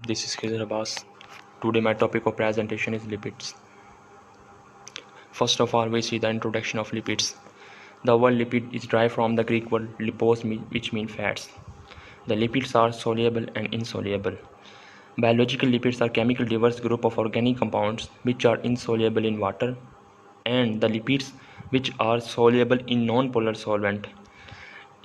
This is Khizr Abbas. Today my topic of presentation is lipids. First of all, we see the introduction of lipids. The word lipid is derived from the Greek word lipos, which means fats. The lipids are soluble and insoluble. Biological lipids are chemical diverse group of organic compounds which are insoluble in water, and the lipids which are soluble in non-polar solvent.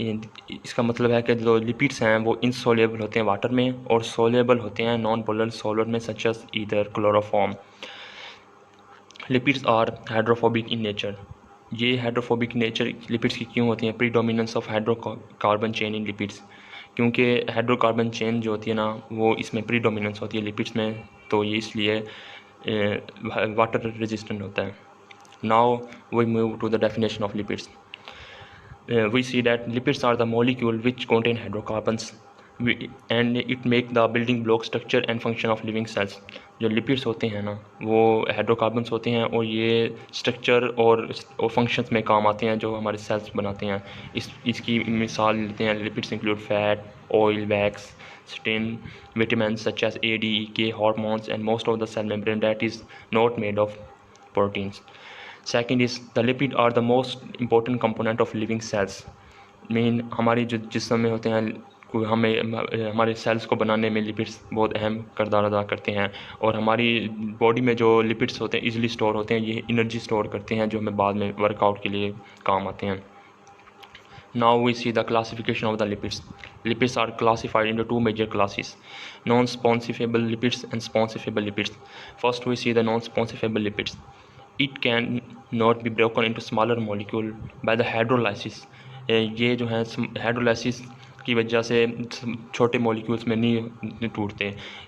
इसका मतलब है कि जो lipids हैं वो insoluble होते हैं water में और सोल्युबल होते हैं नॉन पोलर सॉल्वर में, such as ether chloroform. Lipids are hydrophobic in nature. ये हाइड्रोफोबिक नेचर लिपिड्स की क्यों होती हैं? Predominance of hydrocarbon chain in lipids. क्योंकि हाइड्रोकार्बन चेन जो होती है ना वो इसमें प्रीडोमिनेंस होती है लिपिड्स में, तो ये इसलिए वाटर रेजिस्टेंट होता है. Now we move to the definition of lipids. We see that lipids are the molecule which contain hydrocarbons and it make the building block structure and function of living cells. जो lipids होते हैं ना वो hydrocarbons होते हैं और ये structure और फंक्शंस में काम आते हैं जो हमारे सेल्स बनाते हैं. इसकी मिसाल लेते हैं. Lipids include fat, oil, wax, stain, vitamins such as A, D, E, K, hormones and most of the cell membrane that is not made of proteins. Second is the lipid are the most important component of living cells. Mean हमारी जो जिस्म में होते हैं हमें हमारे sales को बनाने में लिपिड्स बहुत अहम किरदार अदा करते हैं और हमारी बॉडी में जो लिपिड्स होते हैं इजीली स्टोर होते हैं. ये एनर्जी स्टोर करते हैं जो हमें बाद में वर्कआउट के लिए काम आते हैं. Now we see the classification of the lipids. Lipids are classified into two major classes, non-sponsifiable lipids and sponsifiable lipids. First we see the non-sponsifiable lipids. It can not be broken into smaller molecule by the hydrolysis. ये जो है hydrolysis की वजह से छोटे molecules में नहीं टूटते.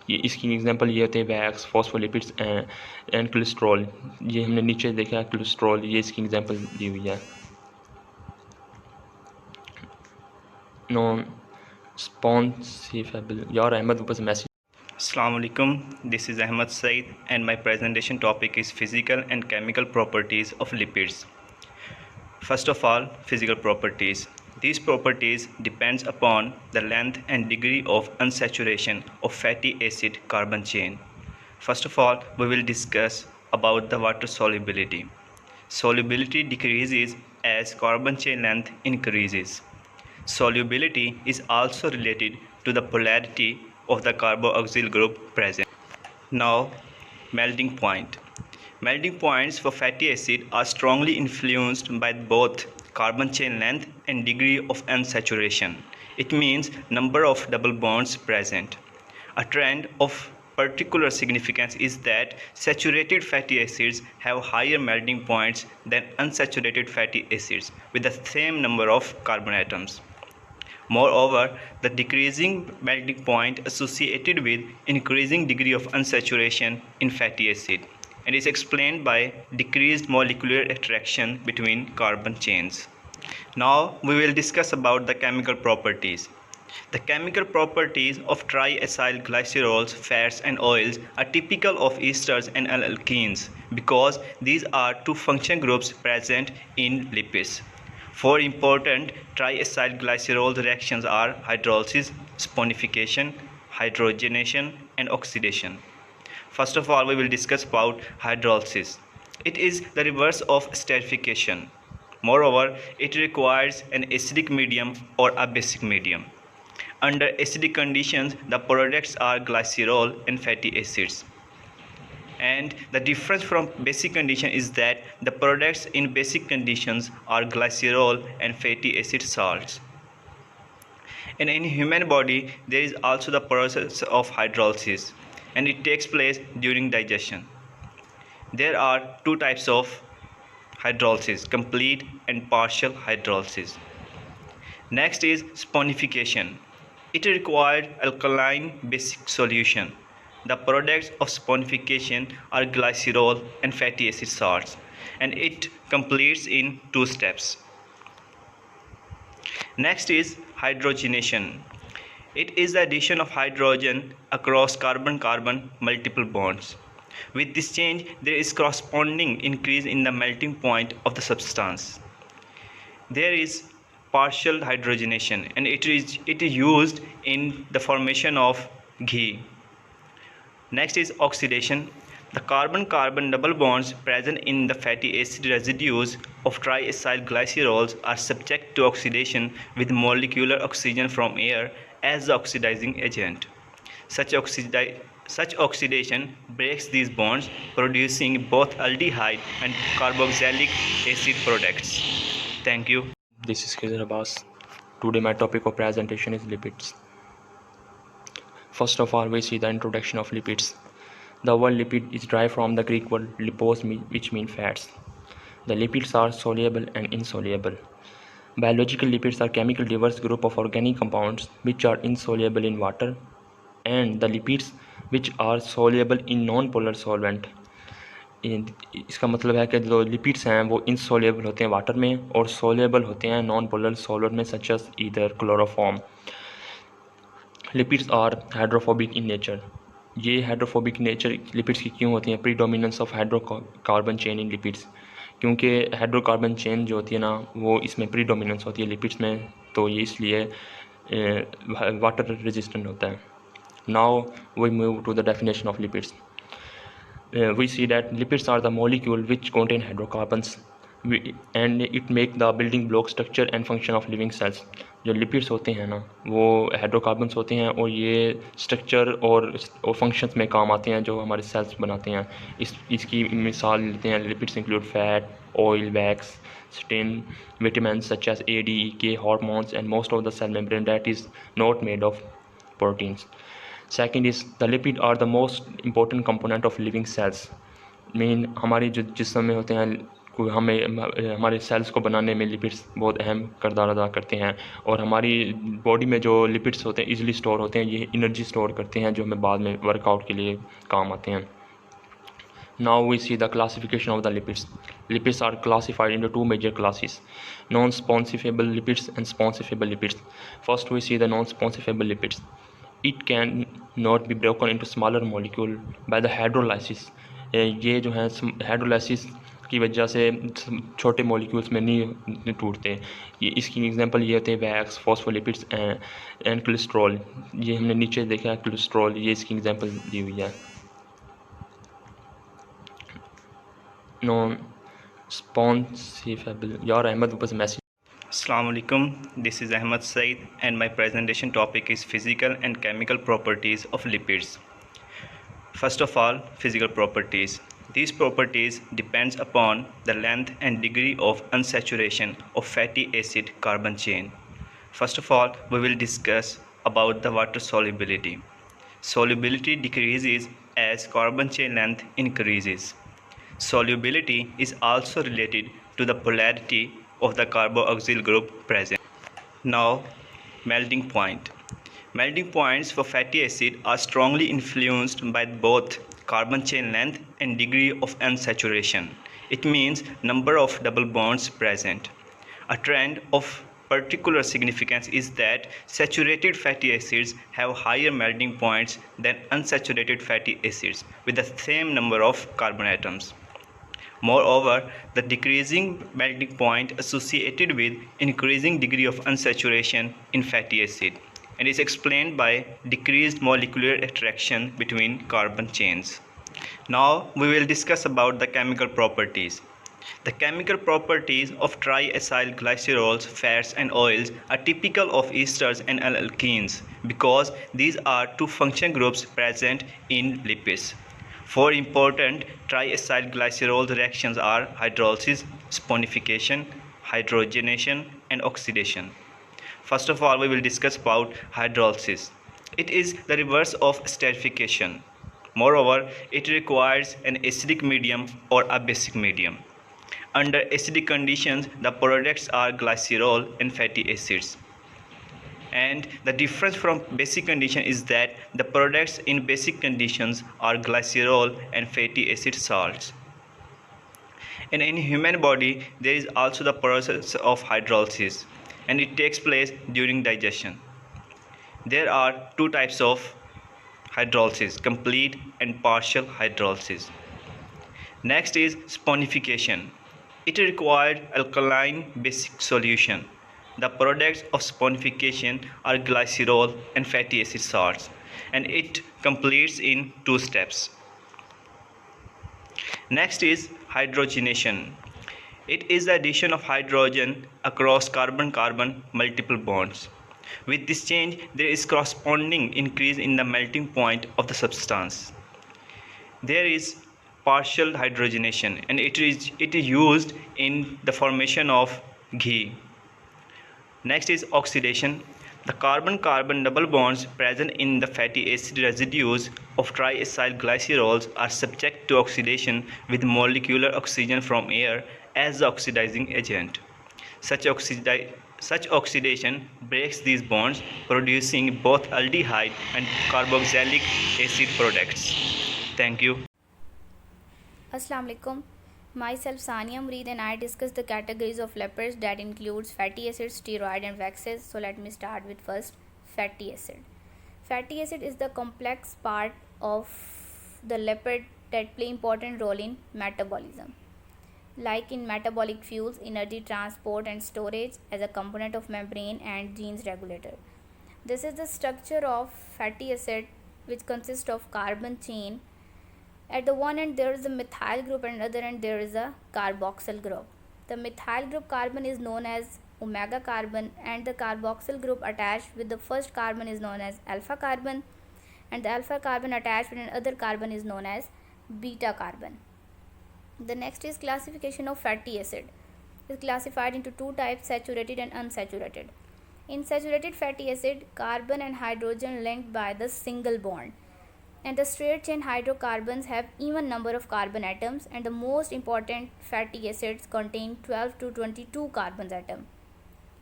ये इसकी एग्जांपल ये होते हैं वैक्स, फॉस्फोलिपिड्स एंड कोलेस्ट्रॉल. ये हमने नीचे देखा है कोलेस्ट्रॉल, ये इसकी एग्जांपल दी हुई है. Non-sponsifiable. यार अहमद ऊपर से message. Assalamu alaikum, this is Ahmad Said and my presentation topic is physical and chemical properties of lipids. First of all, physical properties. These properties depends upon the length and degree of unsaturation of fatty acid carbon chain. First of all, we will discuss about the water solubility. Solubility decreases as carbon chain length increases. Solubility is also related to the polarity of the carboxyl group present. Now, melting point. Melting points for fatty acid are strongly influenced by both carbon chain length and degree of unsaturation. It means number of double bonds present. A trend of particular significance is that saturated fatty acids have higher melting points than unsaturated fatty acids with the same number of carbon atoms. Moreover, the decreasing melting point associated with increasing degree of unsaturation in fatty acid and is explained by decreased molecular attraction between carbon chains. Now we will discuss about the chemical properties. The chemical properties of triacyl glycerols, fats and oils are typical of esters and alkenes because these are two function groups present in lipids. Four important triacyl glycerol reactions are hydrolysis, saponification, hydrogenation and oxidation. First of all, we will discuss about hydrolysis. It is the reverse of esterification. Moreover, it requires an acidic medium or a basic medium. Under acidic conditions, the products are glycerol and fatty acids. And the difference from basic condition is that the products in basic conditions are glycerol and fatty acid salts. And in human body, there is also the process of hydrolysis, and it takes place during digestion. There are two types of hydrolysis, complete and partial hydrolysis. Next is saponification. It requires alkaline basic solution. The products of saponification are glycerol and fatty acid salts, and it completes in two steps. Next is hydrogenation. It is the addition of hydrogen across carbon-carbon multiple bonds. With this change, there is corresponding increase in the melting point of the substance. There is partial hydrogenation, and it is used in the formation of ghee. Next is oxidation. The carbon-carbon double bonds present in the fatty acid residues of triacyl glycerols are subject to oxidation with molecular oxygen from air as the oxidizing agent. Such oxidation breaks these bonds, producing both aldehyde and carboxylic acid products. Thank you. This is Khizr Abbas. Today my topic of presentation is lipids. First of all, we see the introduction of lipids. The word lipid is derived from the Greek word lipos, which means fats. The lipids are soluble and insoluble. Biological lipids are chemical diverse group of organic compounds which are insoluble in water, and the lipids which are soluble in non-polar solvent. इसका मतलब है कि जो lipids हैं वो insoluble होते हैं water में और सोल्युबल होते हैं नॉन पोलर सॉल्वेंट में, such as ether chloroform. Lipids are hydrophobic in nature. ये हाइड्रोफोबिक नेचर लिपिड्स की क्यों होती हैं? Predominance of hydrocarbon chain in lipids. क्योंकि हाइड्रोकार्बन चेन जो होती है ना वो इसमें प्रीडोमिनेंस होती है लिपिड्स में, तो ये इसलिए वाटर रेजिस्टेंट होता है. Now we move to the definition of lipids. We see that lipids are the molecule which contain hydrocarbons and it make the building block structure and function of living cells. जो lipids होते हैं ना वो hydrocarbons होते हैं और ये structure और फंक्शंस में काम आते हैं जो हमारे सेल्स बनाते हैं. इसकी मिसाल लेते हैं. Lipids include fat, oil, wax, stain, vitamins such as A, D, E, K, hormones and most of the cell membrane that is not made of proteins. Second is the lipid are the most important component of living cells. Mean हमारे जो जिस्म में होते हैं हमारे sales को बनाने में लिपिड्स बहुत अहम किरदार अदा करते हैं और हमारी बॉडी में जो लिपिड्स होते हैं इजीली स्टोर होते हैं. ये एनर्जी स्टोर करते हैं जो हमें बाद में वर्कआउट के लिए काम आते हैं. Now we see the classification of the lipids. Lipids are classified into two major classes: non-sponsifiable lipids and sponsifiable lipids. First we see the non-sponsifiable lipids. It can not be broken into smaller molecule by the hydrolysis. ये जो है hydrolysis की वजह से छोटे molecules में नहीं टूटते. ये इसकी एग्जांपल ये होते हैं वैक्स, फॉस्फोलिपिड्स एंड कोलेस्ट्रॉल. ये हमने नीचे देखा है कोलेस्ट्रॉल, ये इसकी एग्जांपल दी हुई है. नॉन स्पॉन्सिफेबल. यार अहमद ऊपर से message. Assalamu alaikum, this is Ahmad Said and my presentation topic is physical and chemical properties of lipids. First of all, physical properties. These properties depends upon the length and degree of unsaturation of fatty acid carbon chain. First of all, we will discuss about the water solubility. Solubility decreases as carbon chain length increases. Solubility is also related to the polarity of the carboxyl group present. Now, melting point. Melting points for fatty acid are strongly influenced by both carbon chain length and degree of unsaturation. It means number of double bonds present. A trend of particular significance is that saturated fatty acids have higher melting points than unsaturated fatty acids with the same number of carbon atoms. Moreover, the decreasing melting point associated with increasing degree of unsaturation in fatty acid and is explained by decreased molecular attraction between carbon chains. Now we will discuss about the chemical properties. The chemical properties of triacyl glycerols, fats and oils are typical of esters and alkenes because these are two function groups present in lipids. Four important triacyl glycerol reactions are hydrolysis, saponification, hydrogenation and oxidation. First of all, we will discuss about hydrolysis. It is the reverse of esterification. Moreover, it requires an acidic medium or a basic medium. Under acidic conditions, the products are glycerol and fatty acids. And the difference from basic condition is that the products in basic conditions are glycerol and fatty acid salts. And in human body, there is also the process of hydrolysis, and it takes place during digestion. There are two types of hydrolysis: complete and partial hydrolysis. Next is saponification. It requires alkaline basic solution. The products of saponification are glycerol and fatty acid salts. and it completes in 2 steps. Next is hydrogenation. It is the addition of hydrogen across carbon-carbon multiple bonds. With this change, there is corresponding increase in the melting point of the substance. There is partial hydrogenation, and it is used in the formation of ghee. Next is oxidation. The carbon-carbon double bonds present in the fatty acid residues of triacyl glycerols are subject to oxidation with molecular oxygen from air as the oxidizing agent. Such oxidation breaks these bonds, producing both aldehyde and carboxylic acid products. Thank you. Assalamu alaikum. Myself Sania Mureed and I discuss the categories of lipids that includes fatty acids, steroid and waxes. So let me start with first fatty acid. Fatty acid is the complex part of the lipid that play important role in metabolism, like in metabolic fuels, energy transport and storage as a component of membrane and genes regulator. This is the structure of fatty acid, which consists of carbon chain. At the one end there is a methyl group and other end there is a carboxyl group. The methyl group carbon is known as omega carbon and the carboxyl group attached with the first carbon is known as alpha carbon, and the alpha carbon attached with another carbon is known as beta carbon. The next is classification of fatty acid. It is classified into 2 types, saturated and unsaturated. In saturated fatty acid, carbon and hydrogen linked by the single bond, and the straight chain hydrocarbons have even number of carbon atoms, and the most important fatty acids contain 12 to 22 carbon atoms.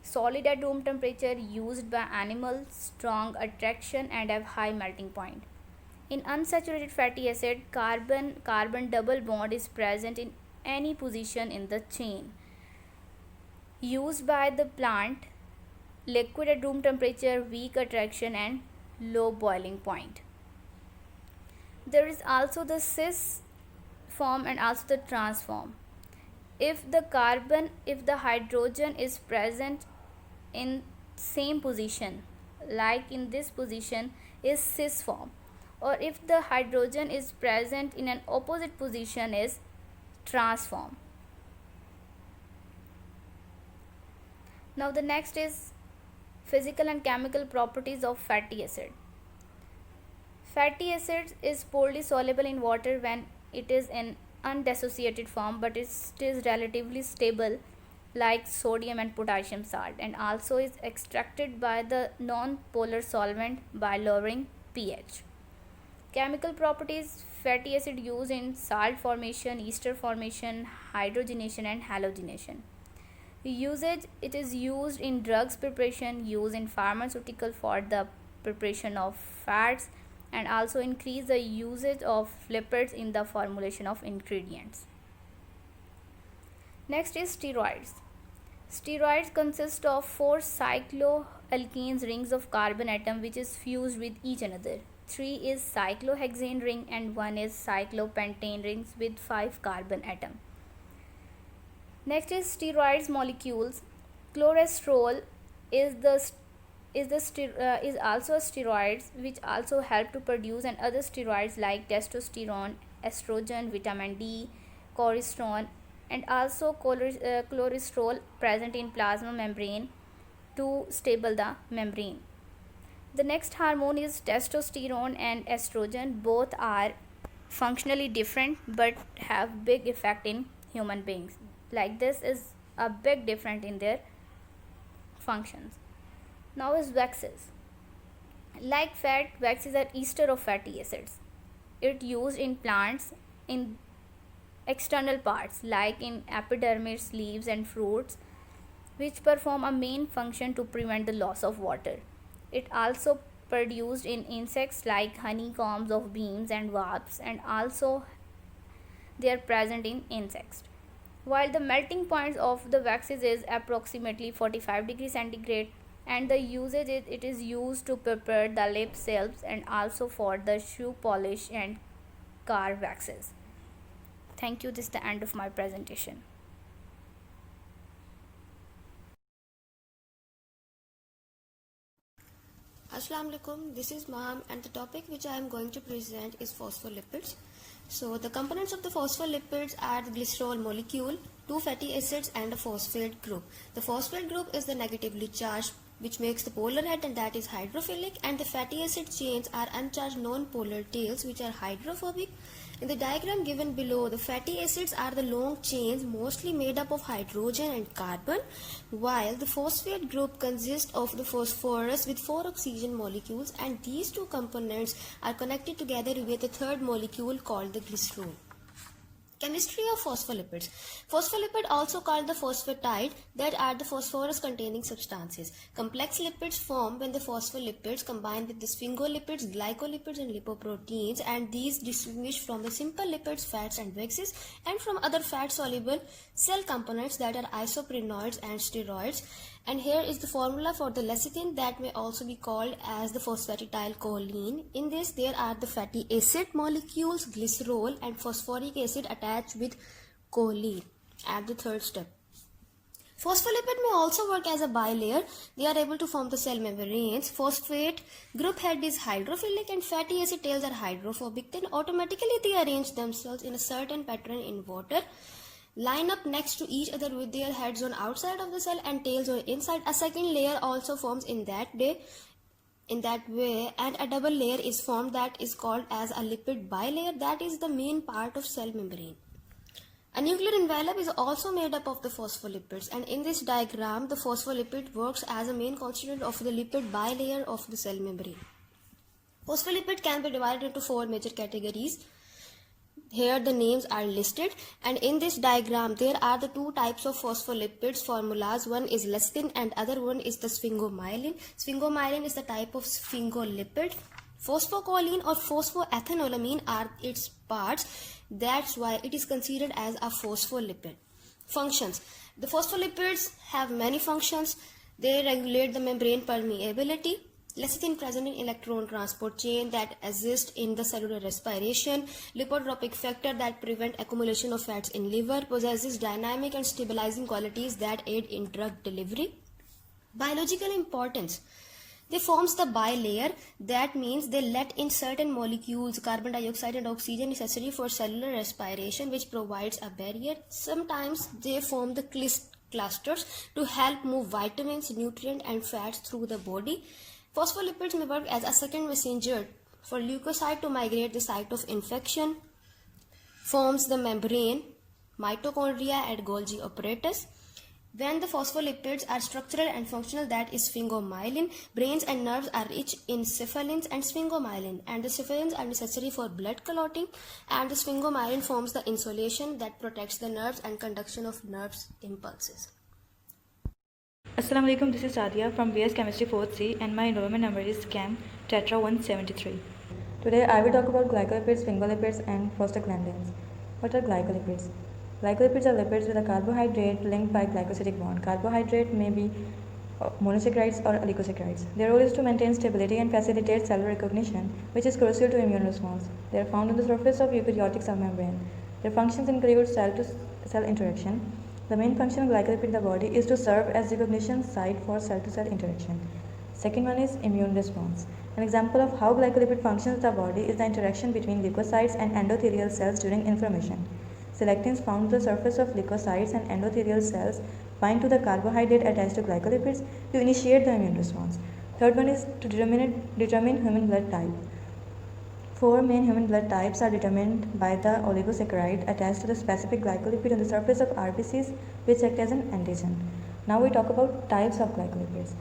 Solid at room temperature, used by animals, strong attraction and have high melting point. In unsaturated fatty acid, carbon double bond is present in any position in the chain. Used by the plant, liquid at room temperature, weak attraction and low boiling point. There is also the cis form and also the trans form. If the hydrogen is present in same position, like in this position, is cis form, or if the hydrogen is present in an opposite position is trans form. Now the next is physical and chemical properties of fatty acid. Fatty acids is poorly soluble in water when it is in undissociated form, but it is relatively stable like sodium and potassium salt, and also is extracted by the non-polar solvent by lowering pH. Chemical properties: fatty acid used in salt formation, ester formation, hydrogenation and halogenation. Usage: it is used in drugs preparation, used in pharmaceutical for the preparation of fats, and also increase the usage of lipids in the formulation of ingredients. Next is steroids. Steroids consist of 4 cycloalkanes rings of carbon atom which is fused with each another. 3 is cyclohexane ring and 1 is cyclopentane rings with 5 carbon atom. Next is steroids molecules. Cholesterol is also a steroids which also help to produce and other steroids like testosterone, estrogen, vitamin D, cortisone, and also cholesterol present in plasma membrane to stable the membrane. The next hormone is testosterone and estrogen. Both are functionally different but have big effect in human beings. Like this is a big difference in their functions. Now is waxes. Like fat, waxes are ester of fatty acids. It used in plants in external parts like in epidermis, leaves and fruits, which perform a main function to prevent the loss of water. It also produced in insects like honeycombs of bees and wasps, and also they are present in insects. While the melting point of the waxes is approximately 45 degrees centigrade, and the usage it is used to prepare the lip salves and also for the shoe polish and car waxes. Thank you. This is the end of my presentation. Assalamu alaikum, this is Maham and the topic which I am going to present is phospholipids. So the components of the phospholipids are the glycerol molecule, 2 fatty acids and a phosphate group. The phosphate group is the negatively charged which makes the polar head and that is hydrophilic, and the fatty acid chains are uncharged non-polar tails which are hydrophobic. In the diagram given below, the fatty acids are the long chains mostly made up of hydrogen and carbon, while the phosphate group consists of the phosphorus with 4 oxygen molecules, and these two components are connected together with a third molecule called the glycerol. Chemistry of phospholipids. Phospholipid, also called the phosphatide, that are the phosphorus containing substances. Complex lipids form when the phospholipids combine with the sphingolipids, glycolipids and lipoproteins, and these distinguish from the simple lipids, fats and waxes, and from other fat soluble cell components that are isoprenoids and steroids. And here is the formula for the lecithin, that may also be called as the phosphatidylcholine. In this, there are the fatty acid molecules, glycerol and phosphoric acid attached with choline at the third step. Phospholipid may also work as a bilayer. They are able to form the cell membranes. Phosphate group head is hydrophilic and fatty acid tails are hydrophobic. Then automatically they arrange themselves in a certain pattern in water, line up next to each other with their heads on outside of the cell and tails on inside. A second layer also forms in that way, and a double layer is formed that is called as a lipid bilayer, that is the main part of cell membrane. A nuclear envelope is also made up of the phospholipids, and in this diagram the phospholipid works as a main constituent of the lipid bilayer of the cell membrane. Phospholipid can be divided into 4 major categories. Here the names are listed, and in this diagram there are the 2 types of phospholipids formulas. One is lecithin and other one is the sphingomyelin. Sphingomyelin is the type of sphingolipid. Phosphocholine or phosphoethanolamine are its parts. That's why it is considered as a phospholipid. Functions. The phospholipids have many functions. They regulate the membrane permeability. Lecithin present in electron transport chain that assist in the cellular respiration. Lipotropic factor that prevent accumulation of fats in liver. Possesses dynamic and stabilizing qualities that aid in drug delivery. Biological importance. They forms the bilayer, that means they let in certain molecules, carbon dioxide and oxygen necessary for cellular respiration, which provides a barrier. Sometimes they form the clusters to help move vitamins, nutrients and fats through the body. Phospholipids may work as a second messenger for leukocyte to migrate the site of infection. Forms the membrane, mitochondria and Golgi apparatus. When the phospholipids are structural and functional, that is sphingomyelin. Brains and nerves are rich in cephalins and sphingomyelin, and the cephalins are necessary for blood clotting, and the sphingomyelin forms the insulation that protects the nerves and conduction of nerves impulses. Assalamu alaikum, this is Sadia from BS Chemistry 4th C, and my enrollment number is CAM Tetra 173. Today I will talk about glycolipids, sphingolipids and prostaglandins. What are glycolipids? Glycolipids are lipids with a carbohydrate linked by glycosidic bond. Carbohydrate may be monosaccharides or oligosaccharides. Their role is to maintain stability and facilitate cell recognition, which is crucial to immune response. They are found on the surface of eukaryotic cell membrane. Their functions include cell-to-cell interaction. The main function of glycolipid in the body is to serve as recognition site for cell-to-cell interaction. Second one is immune response. An example of how glycolipid functions in the body is the interaction between leukocytes and endothelial cells during inflammation. Selectins found on the surface of leukocytes and endothelial cells bind to the carbohydrate attached to glycolipids to initiate the immune response. Third one is to determine human blood type. 4 main human blood types are determined by the oligosaccharide attached to the specific glycolipid on the surface of RBCs, which act as an antigen. Now we talk about types of glycolipids.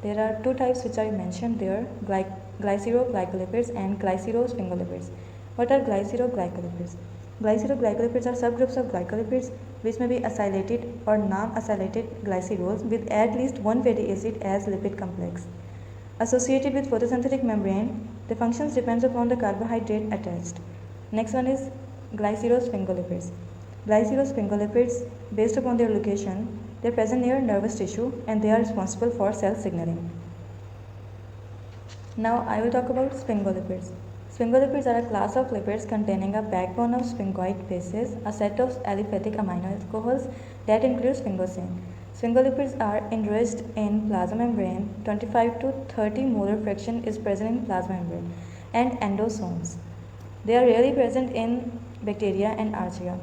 There are 2 types which I mentioned there, glyceroglycolipids and glycerosphingolipids. What are glyceroglycolipids? Glyceroglycolipids are subgroups of glycolipids which may be acylated or non-acylated glycerols with at least one fatty acid as lipid complex. Associated with photosynthetic membrane, the functions depends upon the carbohydrate attached. Next one is glycerosphingolipids. Glycerosphingolipids, based upon their location, they are present near nervous tissue and they are responsible for cell signaling. Now I will talk about sphingolipids. Sphingolipids are a class of lipids containing a backbone of sphingosine bases, a set of aliphatic amino alcohols that include sphingosine. Sphingolipids are enriched in plasma membrane. 25 to 30 molar fraction is present in plasma membrane and endosomes. They are rarely present in bacteria and archaea.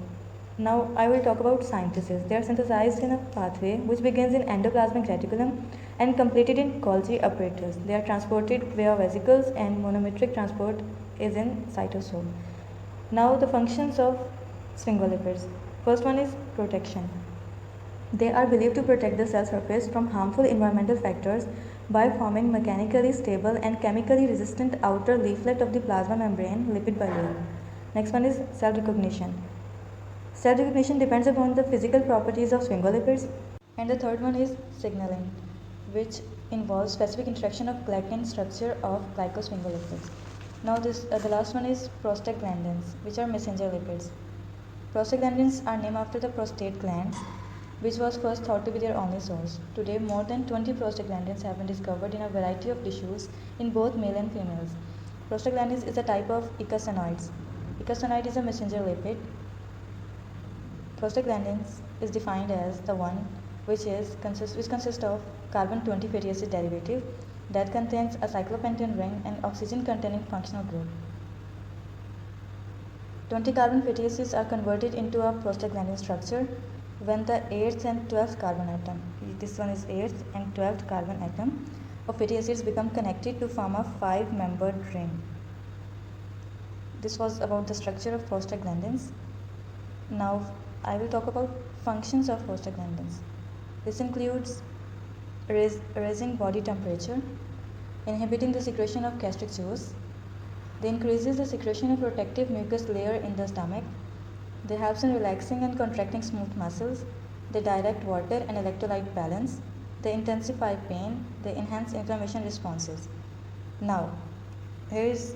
Now I will talk about synthesis. They are synthesized in a pathway which begins in endoplasmic reticulum and completed in Golgi apparatus. They are transported via vesicles and monometric transport is in cytosol. Now the functions of sphingolipids. First one is protection. They are believed to protect the cell surface from harmful environmental factors by forming mechanically stable and chemically resistant outer leaflet of the plasma membrane lipid bilayer. Next one is cell recognition. Cell recognition depends upon the physical properties of sphingolipids. And the third one is signaling, which involves specific interaction of glycan structure of glycosphingolipids. Now the last one is prostaglandins, which are messenger lipids. Prostaglandins are named after the prostate glands, which was first thought to be their only source. Today, more than 20 prostaglandins have been discovered in a variety of tissues in both male and females. Prostaglandins is a type of eicosanoids. Eicosanoid is a messenger lipid. Prostaglandins is defined as the one which consists of carbon-20 fatty acid derivative that contains a cyclopentane ring and oxygen-containing functional group. 20 carbon fatty acids are converted into a prostaglandin structure when the 8th and 12th carbon atom, this one is 8th and 12th carbon atom of fatty acids become connected to form a 5-membered ring. This was about the structure of prostaglandins. Now I will talk about functions of prostaglandins. This includes raising body temperature, inhibiting the secretion of gastric juice. They increases the secretion of protective mucus layer in the stomach. They helps in relaxing and contracting smooth muscles. They direct water and electrolyte balance. They intensify pain. They enhance inflammation responses. Now, here is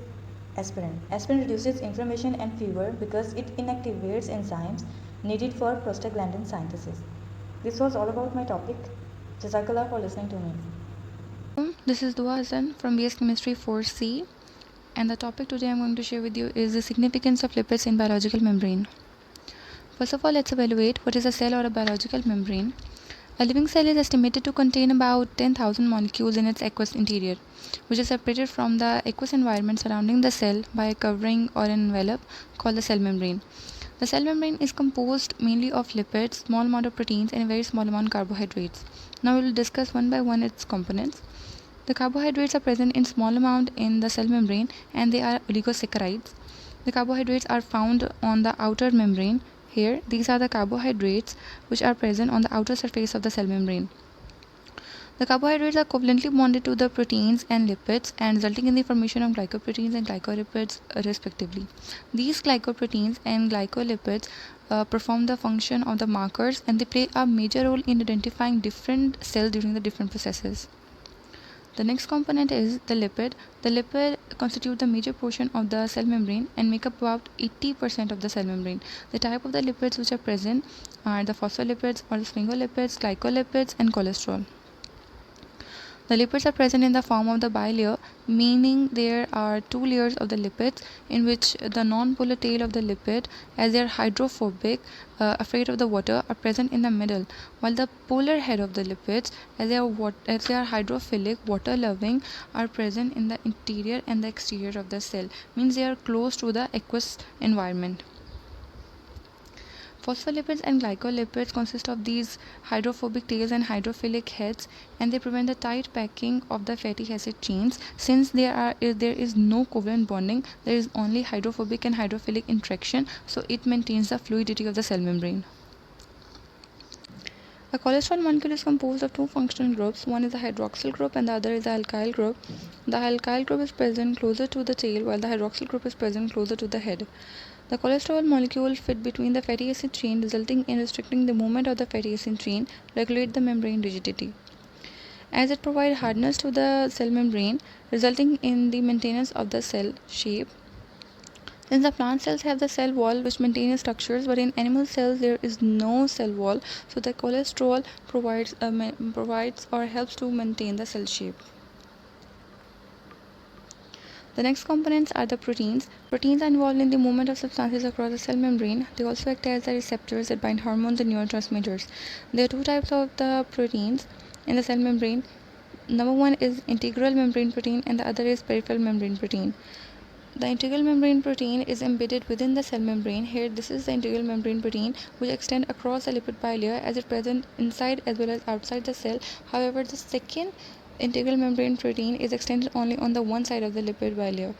aspirin. Aspirin reduces inflammation and fever because it inactivates enzymes needed for prostaglandin synthesis. This was all about my topic. Jazakallah for listening to me. This is Dua Hassan from BS Chemistry 4C, and the topic today I'm going to share with you is the significance of lipids in biological membrane. First of all, let's evaluate what is a cell or a biological membrane. A living cell is estimated to contain about 10,000 molecules in its aqueous interior, which is separated from the aqueous environment surrounding the cell by a covering or an envelope called the cell membrane. The cell membrane is composed mainly of lipids, small amount of proteins, and a very small amount of carbohydrates. Now we will discuss one by one its components. The carbohydrates are present in small amount in the cell membrane and they are oligosaccharides. The carbohydrates are found on the outer membrane. Here, these are the carbohydrates which are present on the outer surface of the cell membrane. The carbohydrates are covalently bonded to the proteins and lipids and resulting in the formation of glycoproteins and glycolipids respectively. These glycoproteins and glycolipids perform the function of the markers and they play a major role in identifying different cells during the different processes. The next component is the lipid. The lipid constitute the major portion of the cell membrane and make up about 80% of the cell membrane. The type of the lipids which are present are the phospholipids or the sphingolipids, glycolipids, and cholesterol. The lipids are present in the form of the bilayer, meaning there are two layers of the lipids in which the non-polar tail of the lipid, as they are hydrophobic, afraid of the water, are present in the middle, while the polar head of the lipids, as they are hydrophilic, water-loving, are present in the interior and the exterior of the cell, means they are close to the aqueous environment. Phospholipids and glycolipids consist of these hydrophobic tails and hydrophilic heads, and they prevent the tight packing of the fatty acid chains. Since there is no covalent bonding, there is only hydrophobic and hydrophilic interaction, so it maintains the fluidity of the cell membrane. A cholesterol molecule is composed of two functional groups. One is the hydroxyl group and the other is the alkyl group. The alkyl group is present closer to the tail while the hydroxyl group is present closer to the head. The cholesterol molecule fit between the fatty acid chain, resulting in restricting the movement of the fatty acid chain, regulate the membrane rigidity, as it provides hardness to the cell membrane, resulting in the maintenance of the cell shape. Since the plant cells have the cell wall which maintains structures, but in animal cells there is no cell wall, so the cholesterol provides or helps to maintain the cell shape. The next components are the proteins. Proteins are involved in the movement of substances across the cell membrane. They also act as the receptors that bind hormones and neurotransmitters. There are two types of the proteins in the cell membrane. Number one is integral membrane protein and the other is peripheral membrane protein. The integral membrane protein is embedded within the cell membrane. Here, this is the integral membrane protein which extends across the lipid bilayer as it present inside as well as outside the cell. However, the second integral membrane protein is extended only on the one side of the lipid bilayer.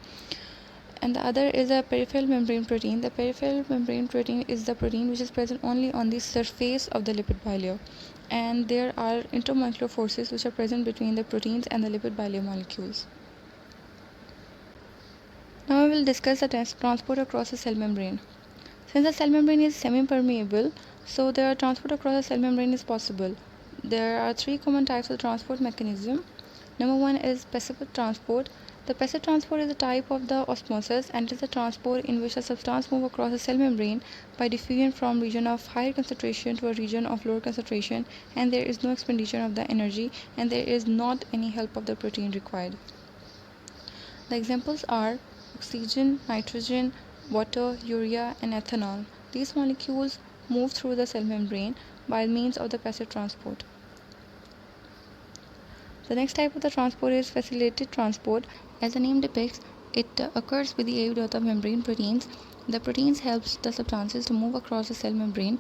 And the other is a peripheral membrane protein. The peripheral membrane protein is the protein which is present only on the surface of the lipid bilayer. And there are intermolecular forces which are present between the proteins and the lipid bilayer molecules. Now we will discuss the transport across the cell membrane. Since the cell membrane is semi-permeable, so the transport across the cell membrane is possible. There are three common types of transport mechanism. Number one is passive transport. The passive transport is a type of the osmosis and it is a transport in which the substance moves across the cell membrane by diffusion from region of higher concentration to a region of lower concentration, and there is no expenditure of the energy and there is not any help of the protein required. The examples are oxygen, nitrogen, water, urea, and ethanol. These molecules move through the cell membrane by means of the passive transport. The next type of the transport is facilitated transport. As the name depicts, it occurs with the aid of the membrane proteins. The proteins helps the substances to move across the cell membrane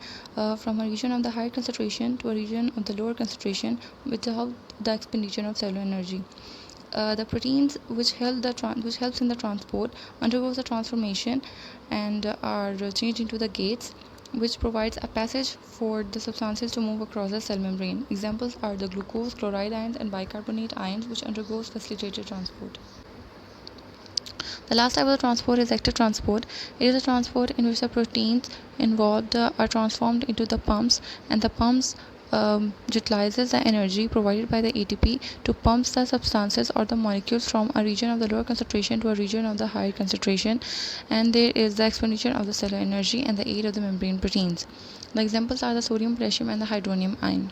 from a region of the higher concentration to a region of the lower concentration without the expenditure of cellular energy. The proteins which helps in the transport undergoes a transformation and are changed into the gates, which provides a passage for the substances to move across the cell membrane. Examples are the glucose, chloride ions, and bicarbonate ions, which undergoes facilitated transport. The last type of transport is active transport. It is a transport in which the proteins involved are transformed into the pumps, and the pumps utilizes the energy provided by the ATP to pump the substances or the molecules from a region of the lower concentration to a region of the higher concentration, and there is the expenditure of the cellular energy and the aid of the membrane proteins. The examples are the sodium, potassium, and the hydronium ion.